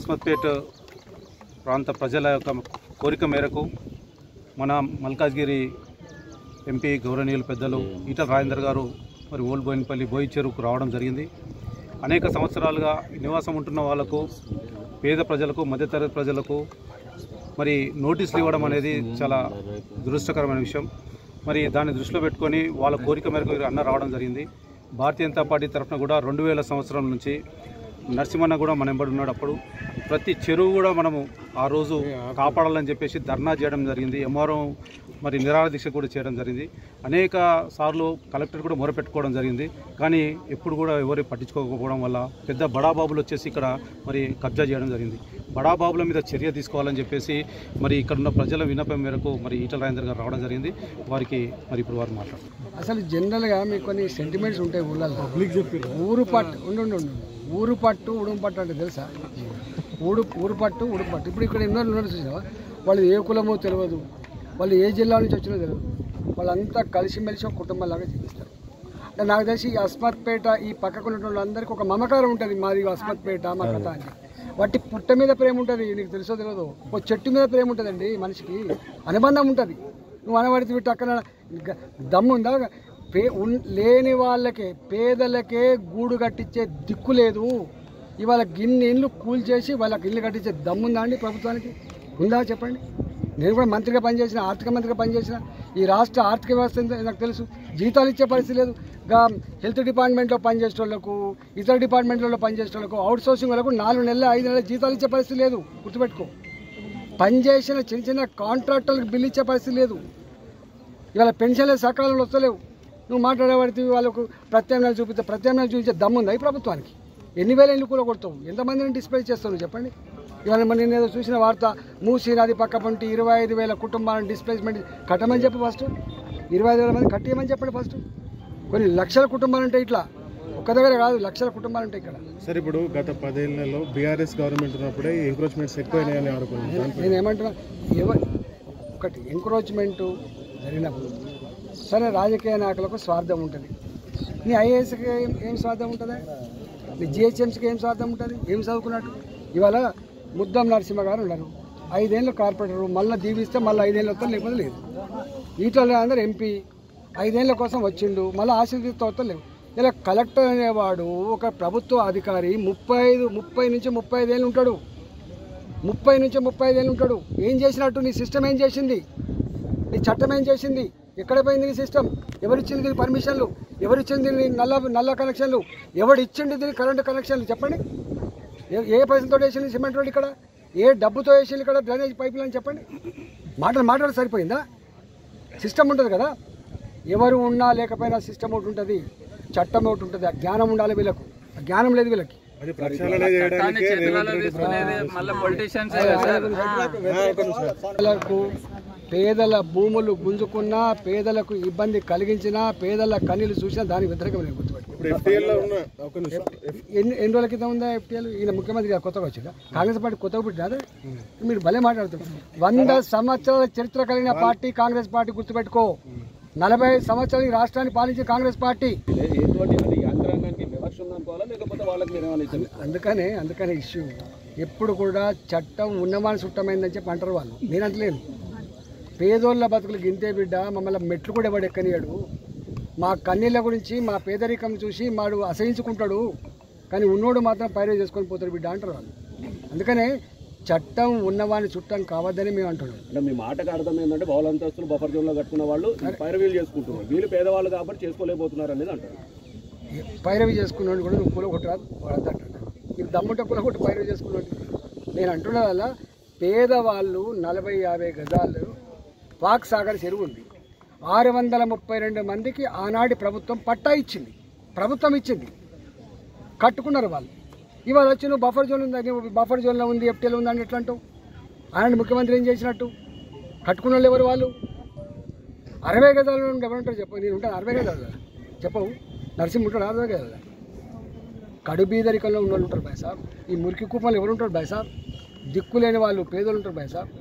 అస్మత్పేట్ ప్రాంత ప్రజల యొక్క కోరిక మేరకు మన మల్కాజ్గిరి ఎంపీ గౌరవనీయులు పెద్దలు ఈటల రాజేందర్ గారు మరి ఓల్డ్ బోయినపల్లి బోయి చెరువుకు రావడం జరిగింది. అనేక సంవత్సరాలుగా నివాసం ఉంటున్న వాళ్లకు, పేద ప్రజలకు, మధ్యతరగతి ప్రజలకు మరి నోటీసులు ఇవ్వడం అనేది చాలా దురదృష్టకరమైన విషయం. మరి దాన్ని దృష్టిలో పెట్టుకొని వాళ్ళ కోరిక మేరకు అన్న రావడం జరిగింది. భారతీయ జనతా పార్టీ తరఫున కూడా 2000 సంవత్సరం నుంచి నరసింహన్న కూడా మన వెంబడి ఉన్నాడు. అప్పుడు ప్రతి చెరువు కూడా మనము ఆ రోజు కాపాడాలని చెప్పేసి ధర్నా చేయడం జరిగింది. ఎంఆర్ఓ మరి నిరాహార దీక్ష కూడా చేయడం జరిగింది. అనేక సార్లు కలెక్టర్ కూడా మొరపెట్టుకోవడం జరిగింది. కానీ ఎప్పుడు కూడా ఎవరు పట్టించుకోకపోవడం వల్ల పెద్ద బడాబాబులు వచ్చేసి ఇక్కడ మరి కబ్జా చేయడం జరిగింది. బడాబాబుల మీద చర్య తీసుకోవాలని చెప్పేసి మరి ఇక్కడ ఉన్న ప్రజల విన్నపం మేరకు మరి ఈటల రాజేందర్ గారు రావడం జరిగింది. వారికి మరి ఇప్పుడు వారు మాట్లాడుతున్నారు. అసలు జనరల్గా మీకు కొన్ని సెంటిమెంట్స్ ఉంటాయి ఊళ్ళల్లో. పబ్లిక్ చెప్పారు ఊరు పట్టు ఊరు పట్టు ఉడుము పట్టు అంటే తెలుసా? ఊరు పట్టు ఉడుము పట్టు. ఇప్పుడు ఇక్కడ ఉన్నారు చూసినా, వాళ్ళు ఏ కులమో తెలియదు, వాళ్ళు ఏ జిల్లా నుంచి వచ్చినో తెలియదు, వాళ్ళంతా కలిసిమెలిసి ఒక కుటుంబంలాగా జీవిస్తారు. అంటే నాకు తెలిసి ఈ అస్మత్పేట ఈ పక్కకు ఉన్న వాళ్ళందరికీ ఒక మమకారం ఉంటుంది. మాది అస్మత్పేట మా కథ అని. వాటి పుట్ట మీద ప్రేమ ఉంటుంది, నీకు తెలుసో తెలియదు. ఓ చెట్టు మీద ప్రేమ ఉంటుందండి, మనిషికి అనుబంధం ఉంటుంది. నువ్వు అనబడితే విట్టు అక్కడ దమ్ముందా? లేని వాళ్ళకే, పేదలకే గూడు కట్టించే దిక్కు లేదు. ఇవాళ గిన్ని ఇళ్ళు కూల్చేసి వాళ్ళకి ఇల్లు కట్టించే దమ్ముందా అండి ప్రభుత్వానికి? ఉందా చెప్పండి. నేను కూడా మంత్రిగా పనిచేసిన, ఆర్థిక మంత్రిగా పనిచేసిన. ఈ రాష్ట్ర ఆర్థిక వ్యవస్థ నాకు తెలుసు. జీతాలు ఇచ్చే పరిస్థితి లేదు. హెల్త్ డిపార్ట్మెంట్లో పనిచేసే వాళ్ళకు, ఇతర డిపార్ట్మెంట్లలో పనిచేసే వాళ్ళకు, అవుట్ సోర్సింగ్ వాళ్ళకు 4 నెలల 5 నెలల జీతాలు ఇచ్చే పరిస్థితి లేదు. గుర్తుపెట్టుకో. పనిచేసిన చిన్న చిన్న కాంట్రాక్టర్లకు బిల్లు ఇచ్చే పరిస్థితి లేదు. ఇవాళ పెన్షన్లు సకాలంలో వస్తలేవు. నువ్వు మాట్లాడేవాడితే వాళ్ళకు ప్రత్యామ్నాయాలు చూపించే దమ్ముందా ఈ ప్రభుత్వానికి? ఎన్ని వేల ఇల్లు కూడా కొడతావు? ఎంతమందిని డిస్ప్లేస్ చేస్తావు చెప్పండి. ఇవాళ నేను ఏదో చూసిన వార్త, మూసీ నది పక్క పంటి 25,000 కుటుంబాలను డిస్ప్లేస్మెంట్ కట్టమని చెప్పి ఫస్ట్ 25,000 మంది కట్టేయమని చెప్పండి ఫస్ట్. కొన్ని లక్షల కుటుంబాలు ఉంటాయి, ఇట్లా ఒక్క దగ్గర కాదు, లక్షల కుటుంబాలు ఉంటాయి ఇక్కడ. సార్, ఇప్పుడు గత 10 ఏళ్లలో బీఆర్ఎస్ గవర్నమెంట్ ఉన్నప్పుడే ఎంక్రోచ్మెంట్స్ ఎక్కువైనాయని అనుకున్నాను. నేను ఏమంటున్నా, ఒకటి ఎంక్రోచ్మెంట్ జరిగినప్పుడు సరే, రాజకీయ నాయకులకు స్వార్థం ఉంటుంది. నీ ఐఏఎస్కి ఏం స్వార్థం ఉంటుందా? నీ జిహెచ్ఎంసీకి ఏం స్వార్థం ఉంటుంది? ఏం చదువుకున్నట్టు? ఇవాళ ముద్దం నరసింహ గారు ఉన్నారు, 5 ఏళ్ళు కార్పొరేటరు, మళ్ళీ దీవిస్తే మళ్ళీ 5 ఏళ్ళు వస్తారు, లేకపోతే లేదు. ఈటల అందరూ ఎంపీ 5 ఏళ్ళ కోసం వచ్చిండు, మళ్ళీ ఆశీర్వదిస్తూ వస్తారు, లేవు. ఇలా కలెక్టర్ అనేవాడు ఒక ప్రభుత్వ అధికారి 30 నుంచి 35 ఏళ్ళు ఉంటాడు. 30 నుంచి 35 ఏళ్ళు ఉంటాడు. ఏం చేసినట్టు? నీ సిస్టమ్ ఏం చేసింది? నీ చట్టం ఏం చేసింది? ఎక్కడ పోయింది నీ సిస్టమ్? ఎవరిచ్చింది దీని పర్మిషన్లు? ఎవరిచ్చింది దీని నల్ల కనెక్షన్లు? ఎవరిచ్చింది దీని కరెంటు కనెక్షన్లు? చెప్పండి. ఏ పైసలతో వేసింది సిమెంట్ రోడ్ ఇక్కడ? ఏ డబ్బుతో వేసింది ఇక్కడ డ్రైనేజ్ పైపులు అని చెప్పండి. మాట్లాడి సరిపోయిందా? సిస్టమ్ ఉంటుంది కదా. ఎవరు ఉన్నా లేకపోయినా సిస్టమ్ ఒకటి ఉంటుంది, చట్టం ఒకటి ఉంటుంది. ఆ జ్ఞానం ఉండాలి వీళ్ళకు. ఆ జ్ఞానం లేదు వీళ్ళకి. పేదల భూములు గుంజుకున్నా, పేదలకు ఇబ్బంది కలిగించినా, పేదల కన్నీళ్ళు చూసినా దాని వ్యతిరేకమైన గుర్తుపెట్టు. ఎన్ని రోజుల క్రితం ఉందా ఎఫ్టీఎల్? ఈయన ముఖ్యమంత్రి కొత్తగా వచ్చిందా? కాంగ్రెస్ పార్టీ కొత్తగా పుట్టినా? మీరు భలే మాట్లాడుతున్నారు. 100 సంవత్సరాల చరిత్ర కలిగిన పార్టీ కాంగ్రెస్ పార్టీ, గుర్తుపెట్టుకో. 45 సంవత్సరాలు ఈ రాష్ట్రాన్ని పాలించే కాంగ్రెస్ పార్టీ. అందుకనే ఇష్యూ ఎప్పుడు కూడా చట్టం ఉన్నవాని చుట్టమైందని చెప్పి అంటారు వాళ్ళు. నేను అంటలేను. పేదోళ్ళ బతుకులు గింతే బిడ్డ, మమ్మల్ని మెట్లు కూడా ఎవడు ఎక్కనియాడు. మా కన్నీళ్ళ గురించి, మా పేదరికం చూసి మాడు అసహించుకుంటాడు, కానీ ఉన్నోడు మాత్రం పైరే చేసుకొని పోతాడు బిడ్డ అంటారు వాళ్ళు. అందుకనే చట్టం ఉన్నవాని చుట్టం కావద్దని మేము అంటున్నాం. అంటే మీ మాటకు అర్థం ఏంటంటే బహుళంతస్తులు బఫర్ జోన్లో కట్టుకున్న వాళ్ళు పైరవీలు చేసుకుంటున్నారు, వీళ్ళు పేదవాళ్ళు కాబట్టి చేసుకోలేకపోతున్నారు అనేది అంటారు. పైరవి చేసుకున్నాడు కూడా నువ్వు కూల కొట్టరాదు వాడంతా అంటాడు. నీకు దమ్ముంటే కూల కొట్టి పైరవి చేసుకున్నాడు. నేను అంటున్న వల్ల పేదవాళ్ళు 40-50 గజాలు వాక్ సాగర్ చెరువు ఉంది. 632 మందికి ఆనాటి ప్రభుత్వం పట్టా ఇచ్చింది. ప్రభుత్వం ఇచ్చింది, కట్టుకున్నారు వాళ్ళు. ఇవాళ వచ్చి నువ్వు బఫర్ జోన్ ఉంది, బఫర్ జోన్లో ఉంది, ఎఫ్టీఎల్ ఉంది అని ఎట్లా అంటావు? ఆయన ముఖ్యమంత్రి ఏం చేసినట్టు? కట్టుకున్న వాళ్ళు ఎవరు? వాళ్ళు 60 గజాలు ఎవరుంటారు చెప్పు? నేను ఉంటాను 60 గజాలు చెప్పవు. నరసింహ ఉంటాడు 60 గజాలు. కడుబీదరికంలో ఉన్న వాళ్ళు ఉంటారు బాయ్ సాబ్. ఈ మురికి కూపంలో ఎవరు ఉంటారు బాయ్ సాబ్? దిక్కు లేని వాళ్ళు, పేదలు ఉంటారు బాయ్ సాబ్.